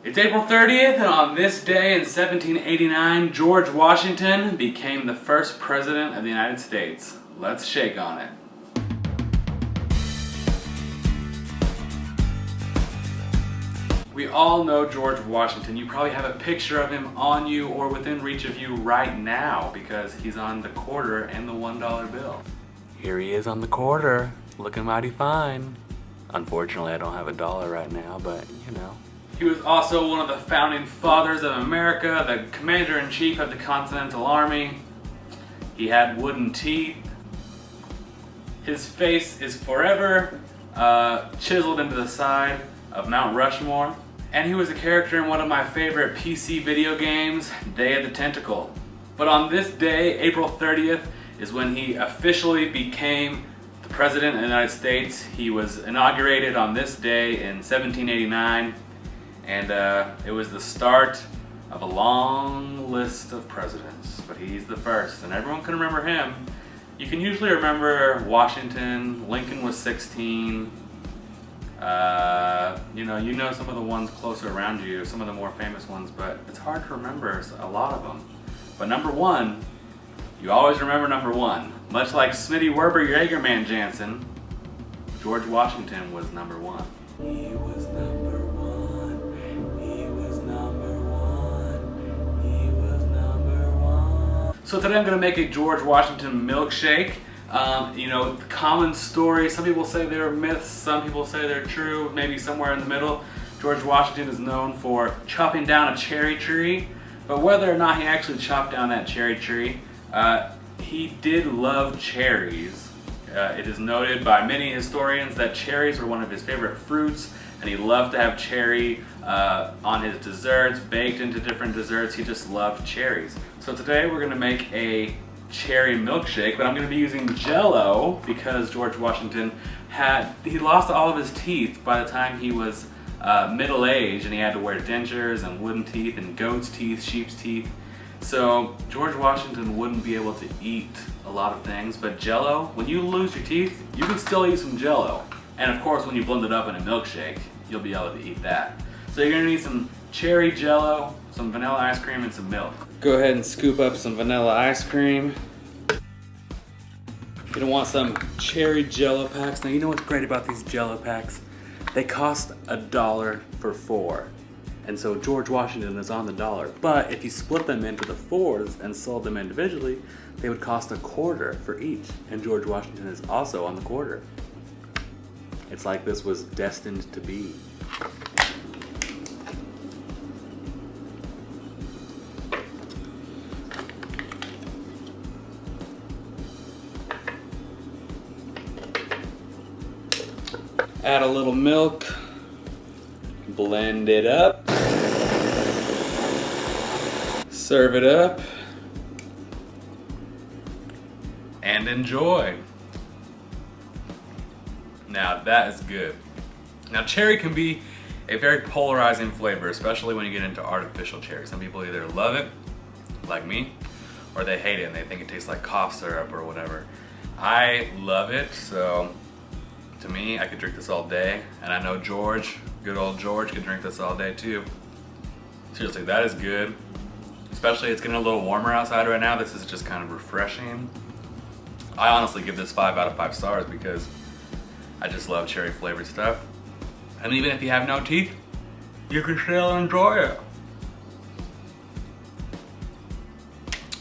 It's April 30th, and on this day in 1789, George Washington became the first president of the United States. Let's shake on it. We all know George Washington. You probably have a picture of him on you or within reach of you right now because he's on the quarter and the $1 bill. Here he is on the quarter, looking mighty fine. Unfortunately, I don't have a dollar right now, but you know. He was also one of the founding fathers of America, the commander-in-chief of the Continental Army. He had wooden teeth. His face is forever chiseled into the side of Mount Rushmore. And he was a character in one of my favorite PC video games, Day of the Tentacle. But on this day, April 30th, is when he officially became the President of the United States. He was inaugurated on this day in 1789. And it was the start of a long list of presidents, but he's the first, and everyone can remember him. You can usually remember Washington, Lincoln was 16, you know some of the ones closer around you, some of the more famous ones, but it's hard to remember a lot of them. But number one, you always remember number one. Much like Smitty Werber Jaegerman Jansen, George Washington was number one. He was number one. So today I'm going to make a George Washington milkshake. Common story. Some people say they're myths, some people say they're true, maybe somewhere in the middle. George Washington is known for chopping down a cherry tree, but whether or not he actually chopped down that cherry tree, he did love cherries. It is noted by many historians that cherries were one of his favorite fruits, and he loved to have cherry on his desserts, baked into different desserts. He just loved cherries. So today we're gonna make a cherry milkshake, but I'm gonna be using Jell-O because George Washington he lost all of his teeth by the time he was middle-aged, and he had to wear dentures and wooden teeth and goat's teeth, sheep's teeth. So George Washington wouldn't be able to eat a lot of things, but Jell-O, when you lose your teeth, you can still eat some Jell-O. And of course, when you blend it up in a milkshake, you'll be able to eat that. So you're gonna need some cherry Jell-O, some vanilla ice cream, and some milk. Go ahead and scoop up some vanilla ice cream. You're gonna want some cherry Jell-O packs. Now you know what's great about these Jell-O packs? They cost $1 for 4. And so George Washington is on the dollar. But if you split them into the 4s and sold them individually, they would cost $0.25 for each. And George Washington is also on the quarter. It's like this was destined to be. Add a little milk, blend it up, serve it up, and enjoy. Now that is good. Now cherry can be a very polarizing flavor, especially when you get into artificial cherry. Some people either love it, like me, or they hate it and they think it tastes like cough syrup or whatever. I love it, so to me, I could drink this all day, and I know George, good old George, could drink this all day too. Seriously, that is good. Especially it's getting a little warmer outside right now. This is just kind of refreshing. I honestly give this 5 out of 5 stars because I just love cherry flavored stuff. And even if you have no teeth, you can still enjoy it.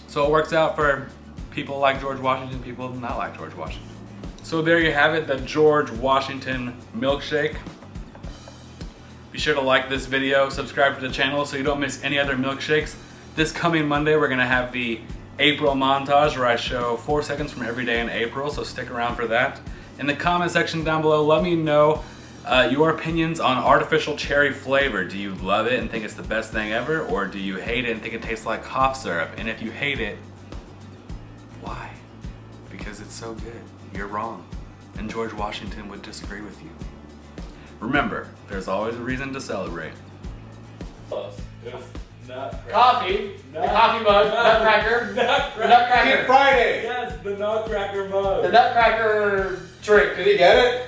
So it works out for people like George Washington, people not like George Washington. So there you have it, the George Washington milkshake. Be sure to like this video, subscribe to the channel so you don't miss any other milkshakes. This coming Monday, we're gonna have the April montage where I show 4 seconds from every day in April, so stick around for that. In the comment section down below, let me know your opinions on artificial cherry flavor. Do you love it and think it's the best thing ever, or do you hate it and think it tastes like cough syrup? And if you hate it, why? Because it's so good. You're wrong. And George Washington would disagree with you. Remember, there's always a reason to celebrate. Coffee, the coffee mug, nutcracker, Nutcracker Friday. Yes, the nutcracker mug. the nutcracker drink. Did he get it?